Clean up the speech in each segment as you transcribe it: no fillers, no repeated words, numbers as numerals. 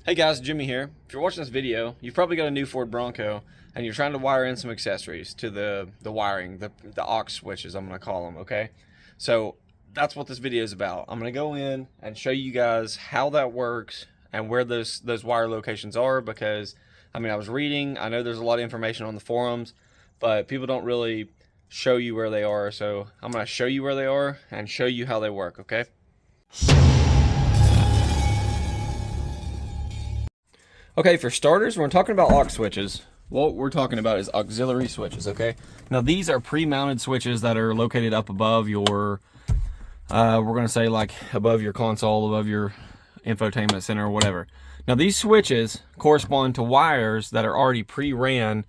Hey guys, Jimmy here. If you're watching this video, you've probably got a new Ford Bronco and you're trying to wire in some accessories to the wiring, the aux switches, I'm going to call them, okay? So that's what this video is about. I'm going to go in and show you guys how that works and where those wire locations are, because I was reading, I know there's a lot of information on the forums, but people don't really show you where they are. So I'm going to show you where they are and show you how they work, okay? Okay, for starters, when we're talking about aux switches, what we're talking about is auxiliary switches, okay? Now, these are pre-mounted switches that are located up above your, we're going to say like above your console, above your infotainment center or whatever. Now, these switches correspond to wires that are already pre-ran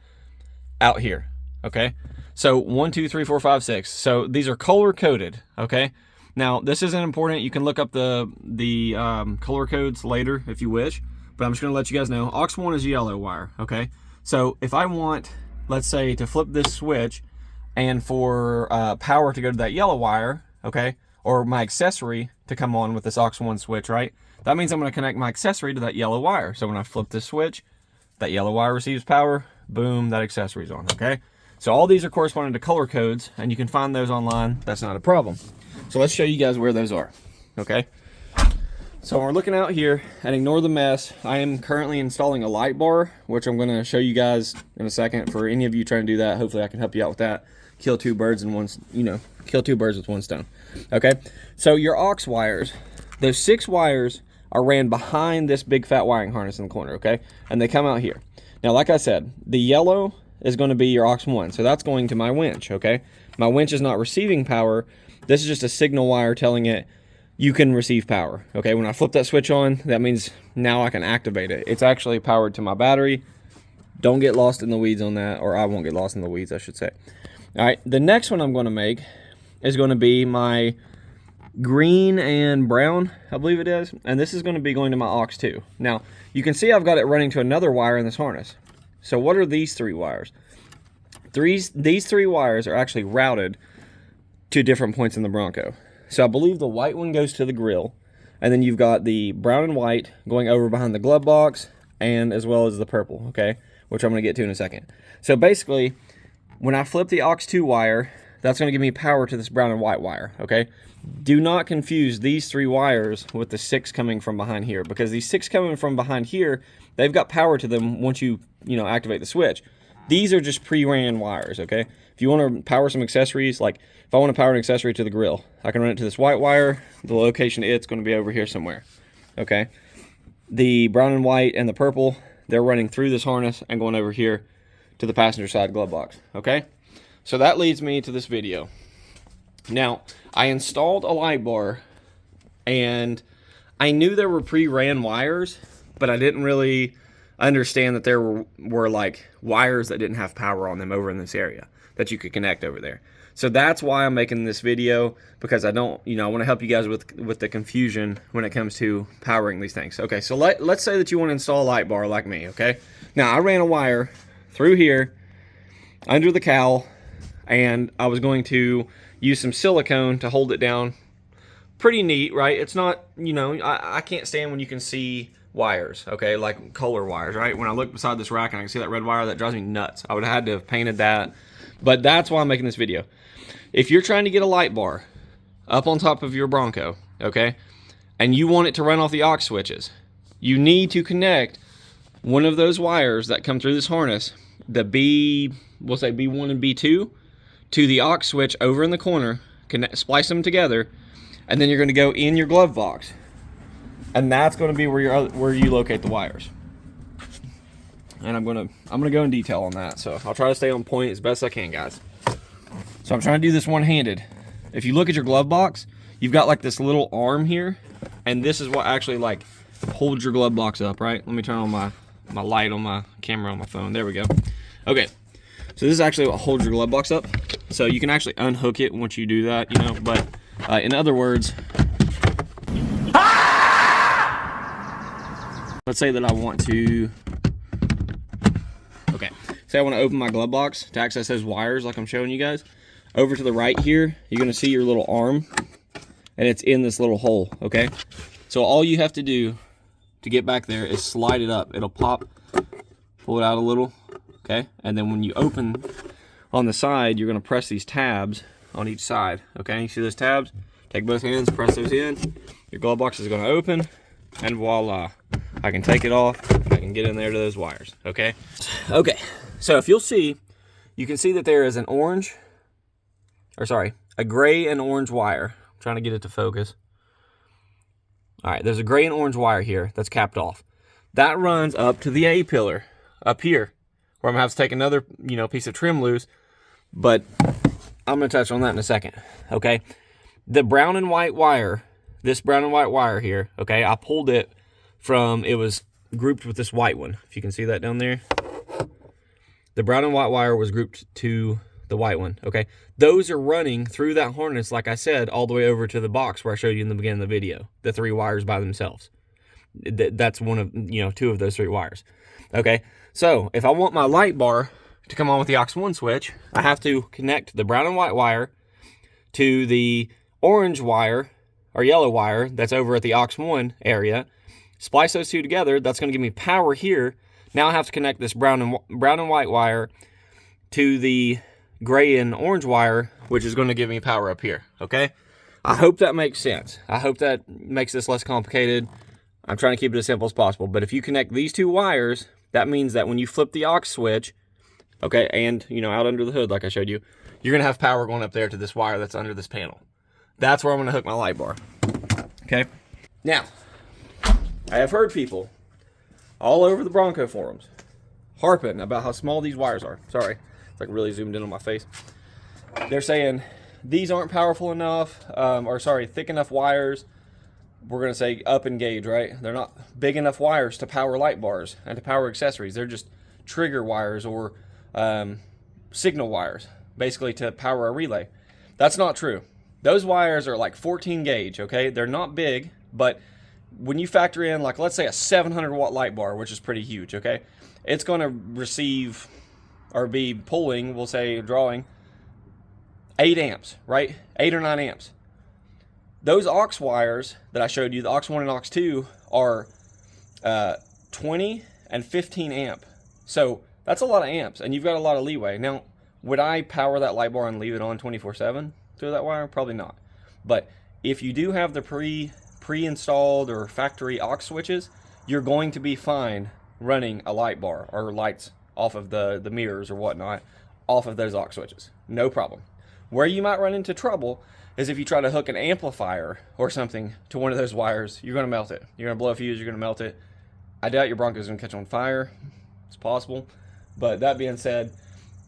out here, okay? So 1, 2, 3, 4, 5, 6. So these are color-coded, okay? Now, this isn't important. You can look up the color codes later if you wish. But I'm just going to let you guys know, aux 1 is yellow wire, okay? So if I want, let's say, to flip this switch and for power to go to that yellow wire, okay, or my accessory to come on with this aux 1 switch, right? That means I'm going to connect my accessory to that yellow wire. So when I flip this switch, that yellow wire receives power, boom, that accessory's on, okay? So all these are corresponding to color codes, and you can find those online. That's not a problem. So let's show you guys where those are, okay? So when we're looking out here, and ignore the mess, I am currently installing a light bar, which I'm going to show you guys in a second. For any of you trying to do that, hopefully I can help you out with that. Kill two birds in one, kill two birds with one stone. Okay, so your aux wires, those 6 wires are ran behind this big fat wiring harness in the corner, okay? And they come out here. Now, like I said, the yellow is going to be your aux 1, so that's going to my winch, okay? My winch is not receiving power. This is just a signal wire telling it, you can receive power, okay? When I flip that switch on, that means now I can activate it. It's actually powered to my battery. Don't get lost in the weeds on that, or I won't get lost in the weeds, I should say. All right, the next one I'm going to make is going to be my green and brown, I believe it is, and this is going to be going to my aux 2. Now, you can see I've got it running to another wire in this harness. So what are these 3 wires? These 3 wires are actually routed to different points in the Bronco. So I believe the white one goes to the grill, and then you've got the brown and white going over behind the glove box, and as well as the purple, okay, which I'm going to get to in a second. So basically, when I flip the aux 2 wire, that's going to give me power to this brown and white wire, okay? Do not confuse these 3 wires with the 6 coming from behind here, because these 6 coming from behind here, they've got power to them once you activate the switch. These are just pre-ran wires, okay? If you want to power some accessories, like if I want to power an accessory to the grill, I can run it to this white wire. The location it's going to be over here somewhere, okay? The brown and white and the purple, they're running through this harness and going over here to the passenger side glove box, okay? So that leads me to this video. Now, I installed a light bar, and I knew there were pre-ran wires, but I didn't really understand that there were like wires that didn't have power on them over in this area that you could connect over there. So that's why I'm making this video, because I don't, I want to help you guys with the confusion when it comes to powering these things. Okay, so let's say that you want to install a light bar like me, okay? Now, I ran a wire through here, under the cowl, and I was going to use some silicone to hold it down. Pretty neat, right? It's not, I can't stand when you can see wires, okay, like color wires, right? When I look beside this rack and I can see that red wire, that drives me nuts. I would have had to have painted that, but that's why I'm making this video. If you're trying to get a light bar up on top of your Bronco, okay, and you want it to run off the aux switches, you need to connect one of those wires that come through this harness, we'll say B1 and B2, to the aux switch over in the corner, splice them together, and then you're going to go in your glove box. And that's going to be where you locate the wires. And I'm gonna go in detail on that. So I'll try to stay on point as best I can, guys. So I'm trying to do this one-handed. If you look at your glove box, you've got like this little arm here, and this is what actually like holds your glove box up, right? Let me turn on my light on my camera on my phone. There we go. Okay. So this is actually what holds your glove box up. So you can actually unhook it once you do that, but in other words, let's say that I want to, say I want to open my glove box to access those wires like I'm showing you guys. Over to the right here, you're going to see your little arm, and it's in this little hole, okay? So all you have to do to get back there is slide it up. It'll pop, pull it out a little, okay? And then when you open on the side, you're gonna press these tabs on each side, okay? You see those tabs? Take both hands, press those in. Your glove box is gonna open, and voila. I can take it off, I can get in there to those wires, okay? Okay, so if you'll see, you can see that there is an orange, or sorry, a gray and orange wire. I'm trying to get it to focus. All right, there's a gray and orange wire here that's capped off. That runs up to the A pillar up here, where I'm gonna have to take another, piece of trim loose, but I'm gonna touch on that in a second, okay? The brown and white wire, this brown and white wire here, okay, I pulled it from, it was grouped with this white one. If you can see that down there. The brown and white wire was grouped to the white one, okay? Those are running through that harness, like I said, all the way over to the box where I showed you in the beginning of the video, the 3 wires by themselves. That's one of, 2 of those 3 wires, okay? So if I want my light bar to come on with the aux 1 switch, I have to connect the brown and white wire to the orange wire or yellow wire that's over at the aux 1 area, splice those 2 together. That's going to give me power here. Now I have to connect this brown and white wire to the gray and orange wire, which is going to give me power up here, okay? I hope that makes sense. I hope that makes this less complicated. I'm trying to keep it as simple as possible, but if you connect these 2 wires, that means that when you flip the aux switch, okay, and, out under the hood like I showed you, you're going to have power going up there to this wire that's under this panel. That's where I'm going to hook my light bar, okay? Now, I have heard people all over the Bronco forums harping about how small these wires are. Sorry. Like really zoomed in on my face. They're saying these aren't powerful enough, thick enough wires. We're gonna say up in gauge, right? They're not big enough wires to power light bars and to power accessories. They're just trigger wires or signal wires, basically to power a relay. That's not true. Those wires are like 14 gauge, okay? They're not big, but when you factor in, like, let's say a 700 watt light bar, which is pretty huge, okay? It's gonna receive or be pulling, we'll say drawing 8 amps, right? 8 or 9 amps. Those aux wires that I showed you, the aux 1 and aux 2, are 20 and 15 amp. So that's a lot of amps, and you've got a lot of leeway. Now, would I power that light bar and leave it on 24/7 through that wire? Probably not. But if you do have the pre-installed or factory aux switches, you're going to be fine running a light bar or lights off of the mirrors or whatnot, off of those aux switches. No problem. Where you might run into trouble is if you try to hook an amplifier or something to one of those wires, you're gonna melt it. You're gonna blow a fuse, you're gonna melt it. I doubt your Bronco's gonna catch on fire. It's possible. But that being said,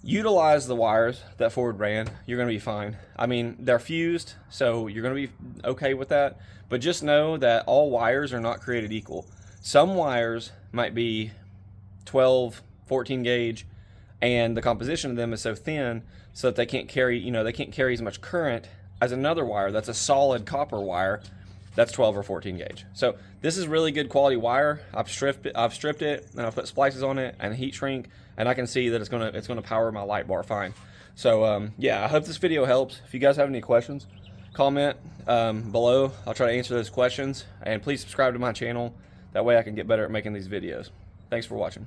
utilize the wires that Ford ran. You're gonna be fine. I mean, they're fused, so you're gonna be okay with that. But just know that all wires are not created equal. Some wires might be 12, 14 gauge, and the composition of them is so thin so that they can't carry, they can't carry as much current as another wire that's a solid copper wire that's 12 or 14 gauge. So this is really good quality wire. I've stripped it, and I've put splices on it and heat shrink, and I can see that it's gonna power my light bar fine. So yeah, I hope this video helps. If you guys have any questions, comment below. I'll try to answer those questions, and please subscribe to my channel. That way I can get better at making these videos. Thanks for watching.